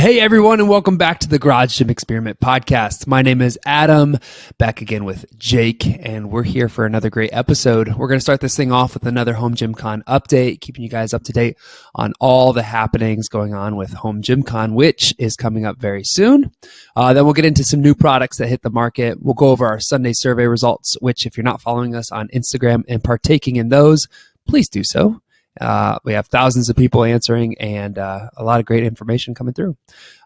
Hey everyone, and welcome back to the Garage Gym Experiment podcast. My name is Adam, back again with Jake, and we're here for another great episode. We're going to start this thing off with another HomGymCon update, keeping you guys up to date on all the happenings going on with HomGymCon, which is coming up very soon. Then we'll get into some new products that hit the market. We'll go over our Sunday survey results, which if you're not following us on Instagram and partaking in those, please do so. We have thousands of people answering and a lot of great information coming through.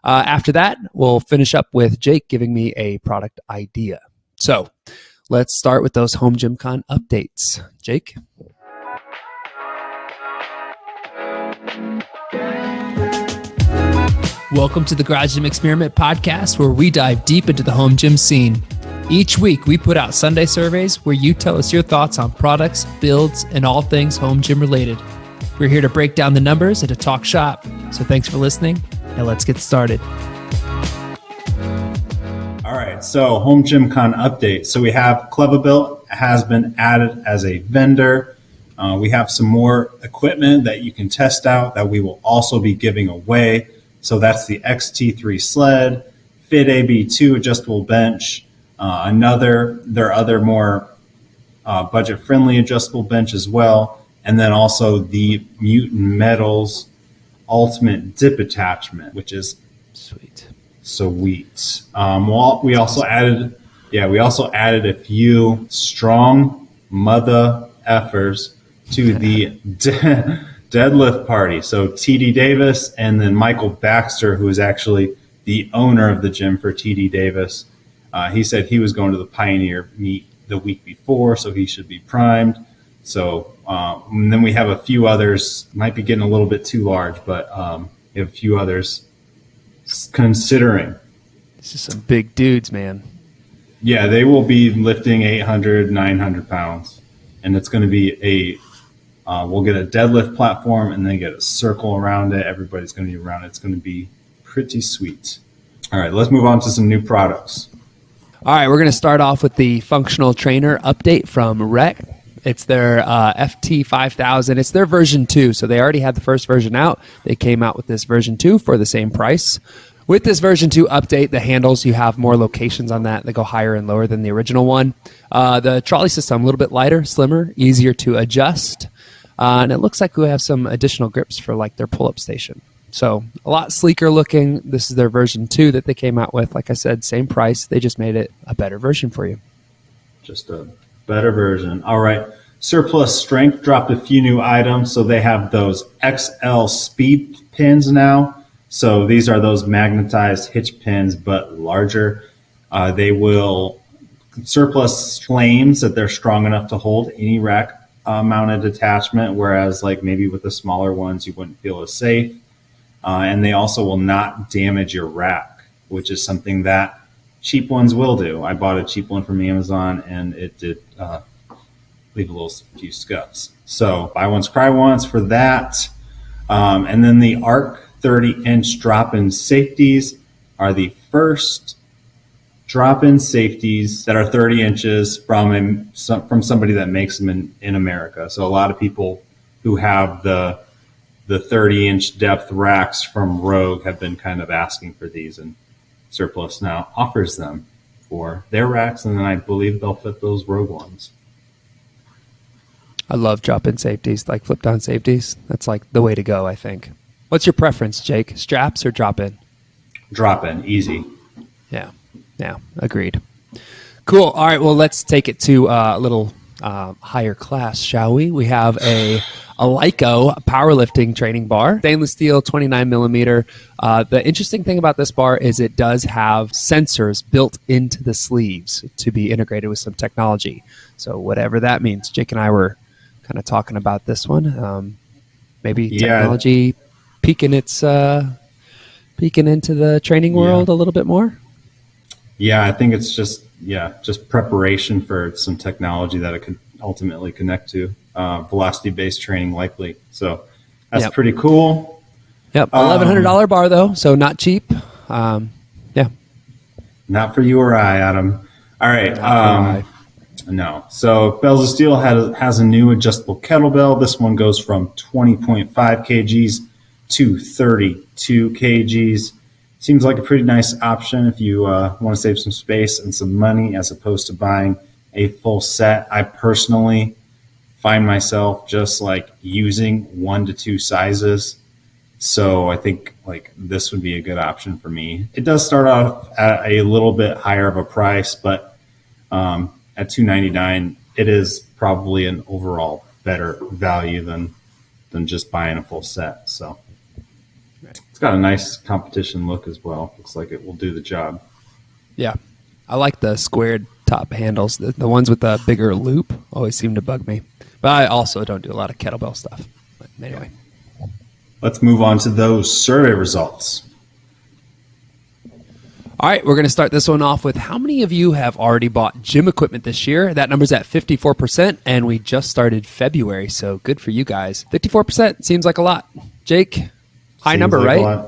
After that, we'll finish up with Jake giving me a product idea. So let's start with those HomGymCon updates. Jake? Welcome to the Garage Gym Experiment podcast, where we dive deep into the home gym scene. Each week, we put out Sunday surveys where you tell us your thoughts on products, builds, and all things home gym related. We're here to break down the numbers and to talk shop. So thanks for listening, and let's get started. All right, so HomGymCon update. So we have Clevabuilt has been added as a vendor. We have some more equipment that you can test out that we will also be giving away. So that's the XT3 sled, Fit AB2 adjustable bench, their other more budget-friendly adjustable bench as well, and then also the Mutant Metals Ultimate Dip Attachment, which is sweet. We also added a few strong mother effers to the deadlift party. So TD Davis and then Michael Baxter, who is actually the owner of the gym for TD Davis. He said he was going to the Pioneer meet the week before, so he should be primed. So and then we have a few others, might be getting a little bit too large, but we have a few others considering. This is some big dudes, man. Yeah, they will be lifting 800, 900 pounds. And it's going to be we'll get a deadlift platform and then get a circle around it. Everybody's going to be around it. It's going to be pretty sweet. All right, let's move on to some new products. All right, we're going to start off with the functional trainer update from Rec. It's their FT5000. It's their version 2, so they already had the first version out. They came out with this version 2 for the same price. With this version 2 update, the handles, you have more locations on that. They go higher and lower than the original one. The trolley system, a little bit lighter, slimmer, easier to adjust. And it looks like we have some additional grips for like their pull-up station. So a lot sleeker looking. This is their version 2 that they came out with. Like I said, same price. They just made it a better version for you. Just a better version. All right. Surplus Strength dropped a few new items. So they have those XL speed pins now. So these are those magnetized hitch pins, but larger. Surplus claims that they're strong enough to hold any rack mounted attachment, whereas like maybe with the smaller ones, you wouldn't feel as safe. And they also will not damage your rack, which is something that cheap ones will do. I bought a cheap one from Amazon, and it did leave a few scuffs. So buy once, cry once for that. And then the ARC 30-inch drop-in safeties are the first drop-in safeties that are 30 inches from somebody that makes them in America. So a lot of people who have the 30-inch depth racks from Rogue have been kind of asking for these, and Surplus now offers them for their racks, and then I believe they'll fit those Rogue ones. I love drop-in safeties, like flip-down safeties. That's like the way to go, I think. What's your preference, Jake? Straps or drop-in? Drop-in, easy. Yeah, agreed. Cool. All right, well, let's take it to a little higher class, shall we? We have a Lyco powerlifting training bar, stainless steel, 29 millimeter. The interesting thing about this bar is it does have sensors built into the sleeves to be integrated with some technology. So whatever that means, Jake and I were kind of talking about this one. Maybe technology peeking into the training world a little bit more. Yeah, I think it's just preparation for some technology that it could ultimately connect to. Velocity-based training likely. So that's pretty cool. Yep, $1,100 bar though, so not cheap. Not for you or I, Adam. All right. No. So Bells of Steel has a new adjustable kettlebell. This one goes from 20.5 kgs to 32 kgs. seems like a pretty nice option if you want to save some space and some money as opposed to buying a full set. I personally find myself just like using 1 to 2 sizes. So I think like this would be a good option for me. It does start off at a little bit higher of a price, but at $2.99, it is probably an overall better value than just buying a full set. So it's got a nice competition look as well. Looks like it will do the job. Yeah. I like the squared top handles. The ones with the bigger loop always seem to bug me. But I also don't do a lot of kettlebell stuff. But anyway. Let's move on to those survey results. All right, we're going to start this one off with how many of you have already bought gym equipment this year? That number's at 54%, and we just started February, so good for you guys. 54% seems like a lot. Jake, high number, right?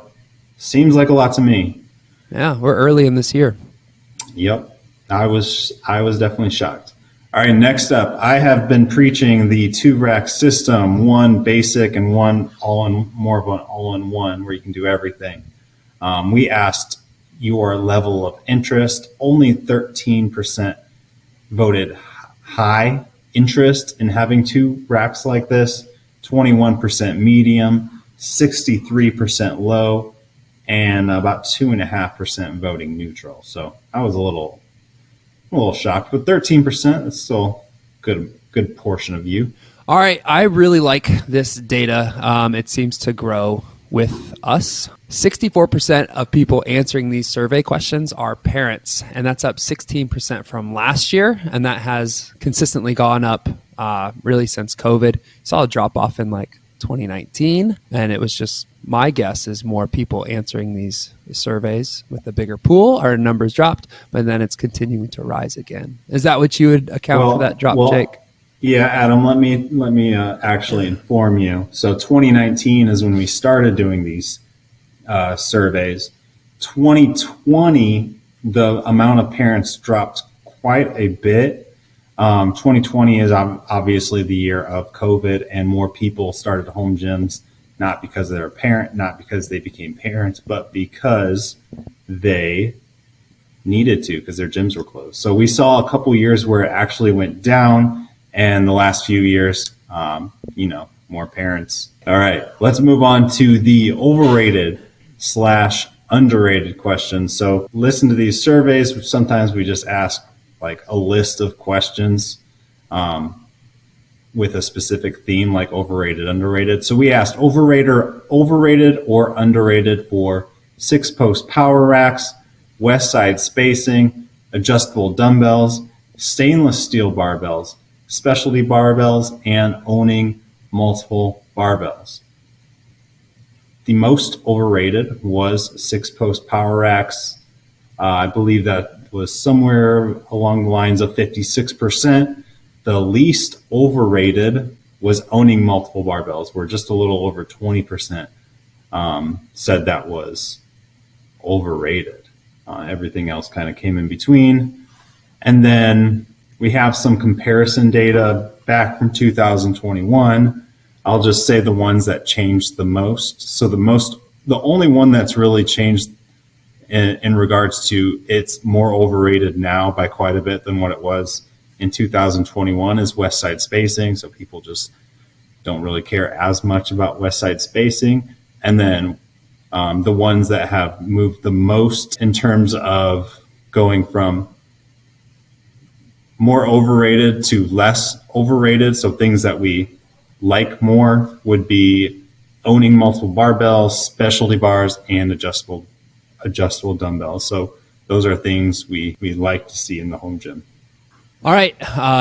Seems like a lot to me. Yeah, we're early in this year. Yep, I was definitely shocked. All right, next up, I have been preaching the 2-rack system, one basic and one more of an all-in-one where you can do everything. We asked your level of interest. Only 13% voted high interest in having 2 racks like this, 21% medium, 63% low, and about 2.5% voting neutral. So I was a little shocked, but 13%, that's still good portion of you. All right, I really like this data. It seems to grow with us. 64% of people answering these survey questions are parents, and that's up 16% from last year, and that has consistently gone up really since COVID. Saw a drop off in like 2019, and it was just, my guess is more people answering these surveys with a bigger pool. Our numbers dropped, but then it's continuing to rise again. Is that what you would account for that drop, Jake? Yeah, Adam, let me actually inform you. So 2019 is when we started doing these surveys. 2020, the amount of parents dropped quite a bit. 2020 is obviously the year of COVID, and more people started home gyms, not because they're a parent, not because they became parents, but because they needed to, because their gyms were closed. So we saw a couple years where it actually went down. And the last few years, more parents. All right, let's move on to the overrated/underrated questions. So listen to these surveys. Sometimes we just ask like a list of questions with a specific theme, like overrated, underrated. So we asked overrated or underrated for 6-post power racks, west side spacing, adjustable dumbbells, stainless steel barbells, specialty barbells, and owning multiple barbells. The most overrated was 6-post power racks. I believe that was somewhere along the lines of 56%. The least overrated was owning multiple barbells, where just a little over 20% said that was overrated. Everything else kind of came in between. And then we have some comparison data back from 2021. I'll just say the ones that changed the most. So the only one that's really changed in regards to it's more overrated now by quite a bit than what it was in 2021 is west side spacing. So people just don't really care as much about west side spacing. And then the ones that have moved the most in terms of going from more overrated to less overrated. So things that we like more would be owning multiple barbells, specialty bars, and adjustable dumbbells. So those are things we like to see in the home gym. All right.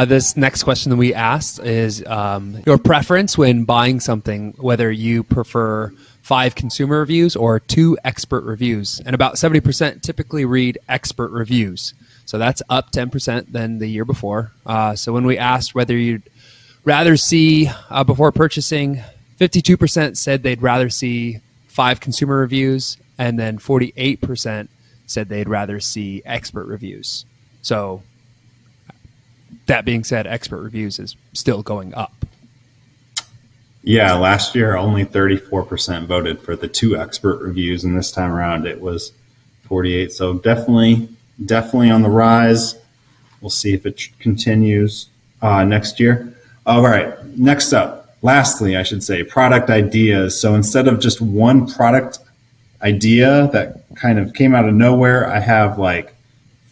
This next question that we asked is your preference when buying something, whether you prefer 5 consumer reviews or 2 expert reviews. And about 70% typically read expert reviews. So that's up 10% than the year before. So when we asked whether you'd rather see, before purchasing, 52% said they'd rather see 5 consumer reviews, and then 48% said they'd rather see expert reviews. So that being said, expert reviews is still going up. Yeah, last year only 34% voted for the 2 expert reviews, and this time around it was 48. So definitely on the rise. We'll see if it continues next year. All right, next up, lastly, I should say, product ideas. So instead of just one product idea that kind of came out of nowhere, I have like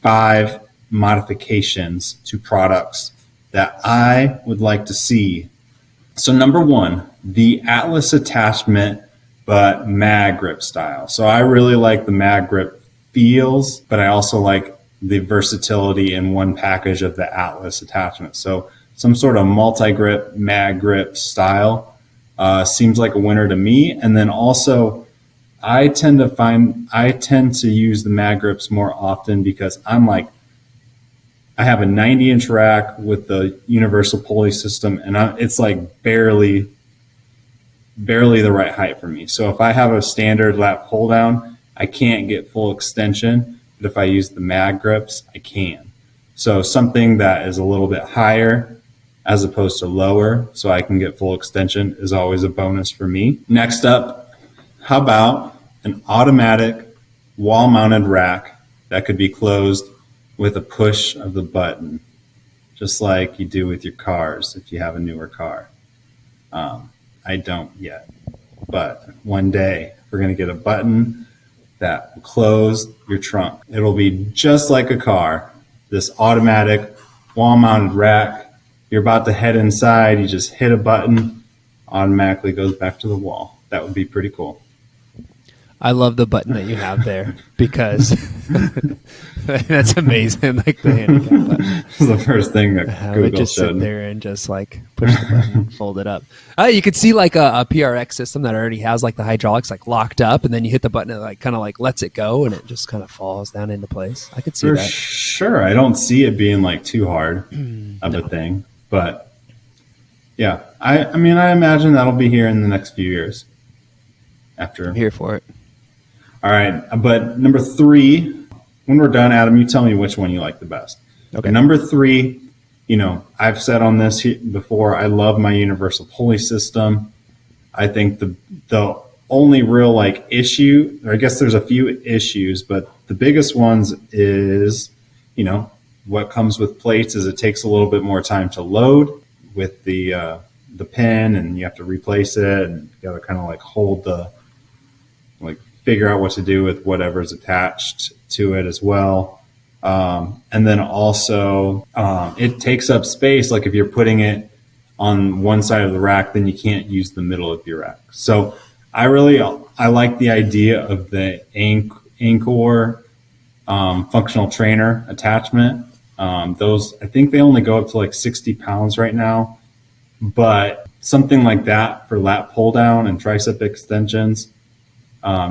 5 modifications to products that I would like to see. So number 1, the Atlas attachment, but mag grip style. So I really like the mag grip feels, but I also like the versatility in one package of the Atlas attachment. So some sort of multi-grip, mag grip style seems like a winner to me. And then also, I tend to use the mag grips more often because I have a 90-inch rack with the universal pulley system, and it's like barely the right height for me. So if I have a standard lat pull down, I can't get full extension. But if I use the mag grips, I can. So something that is a little bit higher as opposed to lower so I can get full extension is always a bonus for me. Next up, how about an automatic wall-mounted rack that could be closed with a push of the button, just like you do with your cars if you have a newer car. I don't yet, but one day we're going to get a button that will close your trunk. It'll be just like a car, this automatic wall-mounted rack. You're about to head inside, you just hit a button, automatically goes back to the wall. That would be pretty cool. I love the button that you have there because that's amazing. Like the handicap button. This is the first thing that I would just sit there and just like push the button, fold it up. You could see like a PRX system that already has like the hydraulics like locked up, and then you hit the button and like kind of like lets it go, and it just kind of falls down into place. I could see that. Sure. I don't see it being like too hard of a thing, but yeah, I mean, I imagine that'll be here in the next few years. I'm here for it. All right, but number 3, when we're done, Adam, you tell me which one you like the best. Okay. Number 3, I've said on this before, I love my universal pulley system. I think the only real like issue, or I guess there's a few issues, but the biggest ones is, what comes with plates is it takes a little bit more time to load with the pin, and you have to replace it, and you got to kind of like hold figure out what to do with whatever's attached to it as well. And then also it takes up space. Like if you're putting it on one side of the rack, then you can't use the middle of your rack. So I like the idea of the Anchor functional trainer attachment. Those, I think they only go up to like 60 pounds right now, but something like that for lat pull down and tricep extensions,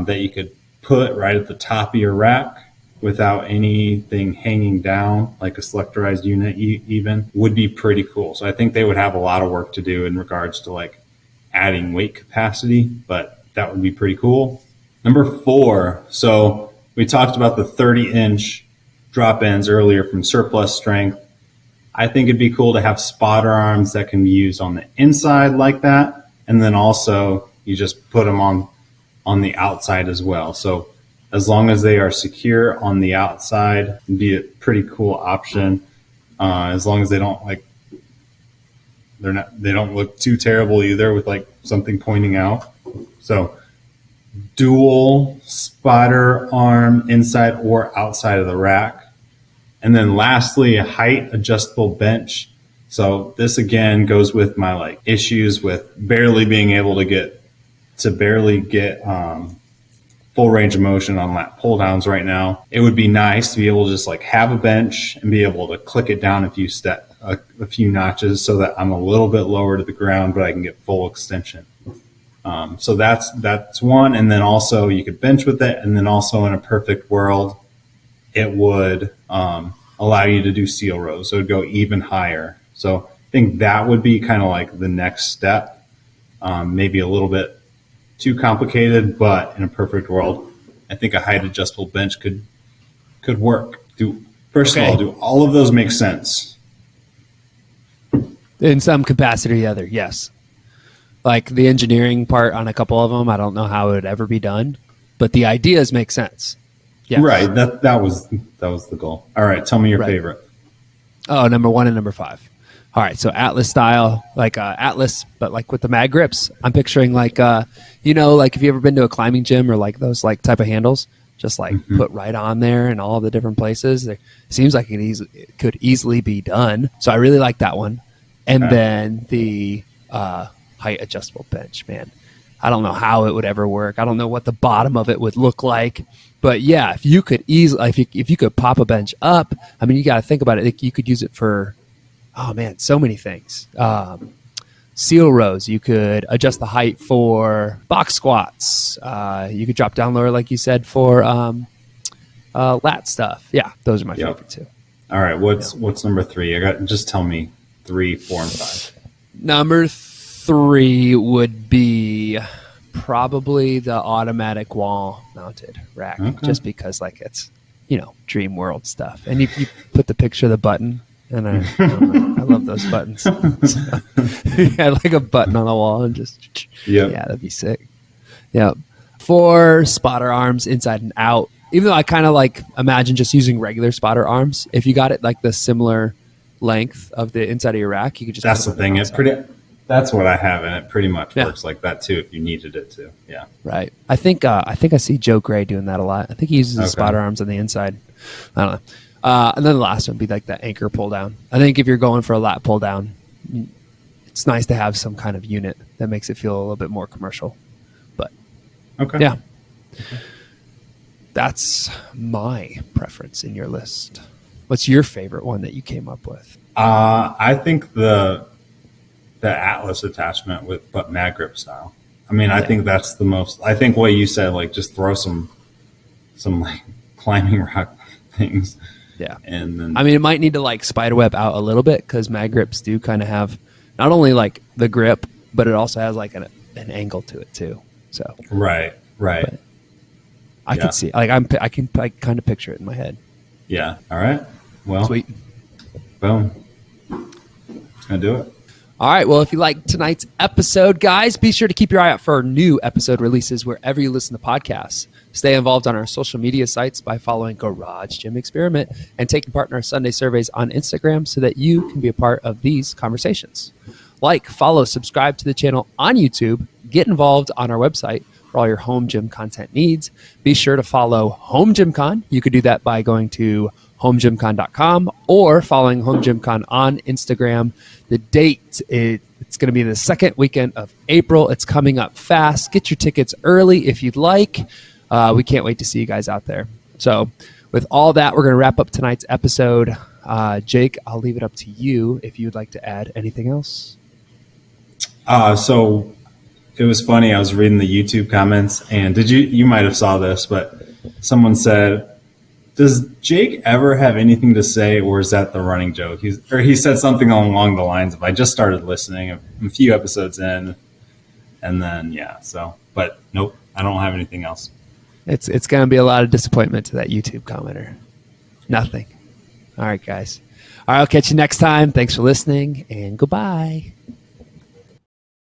that you could put right at the top of your rack without anything hanging down, like a selectorized unit even, would be pretty cool. So I think they would have a lot of work to do in regards to like adding weight capacity, but that would be pretty cool. Number 4, so we talked about the 30-inch drop ends earlier from surplus strength. I think it'd be cool to have spotter arms that can be used on the inside like that, and then also you just put them on the outside as well. So as long as they are secure on the outside, it'd be a pretty cool option. As long as they don't they don't look too terrible either with like something pointing out. So dual spotter arm inside or outside of the rack. And then lastly, a height adjustable bench. So this again goes with my like issues with barely being able to get full range of motion on lat pull downs right now. It would be nice to be able to just like have a bench and be able to click it down a few notches so that I'm a little bit lower to the ground, but I can get full extension. So that's one. And then also you could bench with it. And then also in a perfect world, it would allow you to do seal rows. So it would go even higher. So I think that would be kind of like the next step. Maybe a little bit too complicated, but in a perfect world, I think a height adjustable bench could work. First of all, do all of those make sense? In some capacity or the other, yes. Like the engineering part on a couple of them, I don't know how it would ever be done, but the ideas make sense. Yes. Right. That was the goal. All right. Tell me your favorite. Oh, number 1 and number 5. All right, so Atlas style, like Atlas, but like with the mag grips. I'm picturing like, like if you ever been to a climbing gym or like those like type of handles, just like put right on there in all the different places. It seems like it could easily be done. So I really like that one. And then the height adjustable bench, man. I don't know how it would ever work. I don't know what the bottom of it would look like. But yeah, if you could easily, if you could pop a bench up, I mean, you got to think about it. You could use it for, oh man, so many things. Seal rows. You could adjust the height for box squats. You could drop down lower, like you said, for lat stuff. Yeah, those are my favorite too. All right, what's number 3? Just tell me 3, 4, and 5. Number 3 would be probably the automatic wall mounted rack, just because like it's dream world stuff. And you put the picture of the button. And I love those buttons. Yeah, like a button on the wall and just yeah, that'd be sick. Yeah, for spotter arms inside and out. Even though I kind of like imagine just using regular spotter arms. If you got it like the similar length of the inside of your rack, you could just. That's the thing. That's what I have, and it pretty much works like that too. If you needed it to, yeah. Right. I think I see Joe Gray doing that a lot. I think he uses his spotter arms on the inside. I don't know. And then the last one would be like that anchor pull down. I think if you're going for a lat pull down, it's nice to have some kind of unit that makes it feel a little bit more commercial. But yeah, that's my preference in your list. What's your favorite one that you came up with? I think the Atlas attachment with mag grip style. I mean, I think that's the most. I think what you said, like just throw some like climbing rock things. Yeah. And then, I mean, it might need to like spiderweb out a little bit because mag grips do kind of have not only like the grip, but it also has like an angle to it too. So right. But I can see, like I can kind of picture it in my head. Yeah. All right. Well, sweet. Boom. It's gonna do it. All right. Well, if you like tonight's episode, guys, be sure to keep your eye out for our new episode releases wherever you listen to podcasts. Stay involved on our social media sites by following Garage Gym Experiment and taking part in our Sunday surveys on Instagram so that you can be a part of these conversations. Like, follow, subscribe to the channel on YouTube, get involved on our website for all your home gym content needs. Be sure to follow HomGymCon. You could do that by going to HomGymCon.com or following HomGymCon on Instagram. The date, it's going to be the second weekend of April. It's coming up fast. Get your tickets early if you'd like. We can't wait to see you guys out there. So with all that, we're going to wrap up tonight's episode. Jake, I'll leave it up to you if you'd like to add anything else. So it was funny. I was reading the YouTube comments, and you might have saw this, but someone said, does Jake ever have anything to say, or is that the running joke? He said something along the lines of, I just started listening a few episodes in, and then, but nope, I don't have anything else. It's going to be a lot of disappointment to that YouTube commenter. Nothing. All right, guys. All right, I'll catch you next time. Thanks for listening, and goodbye.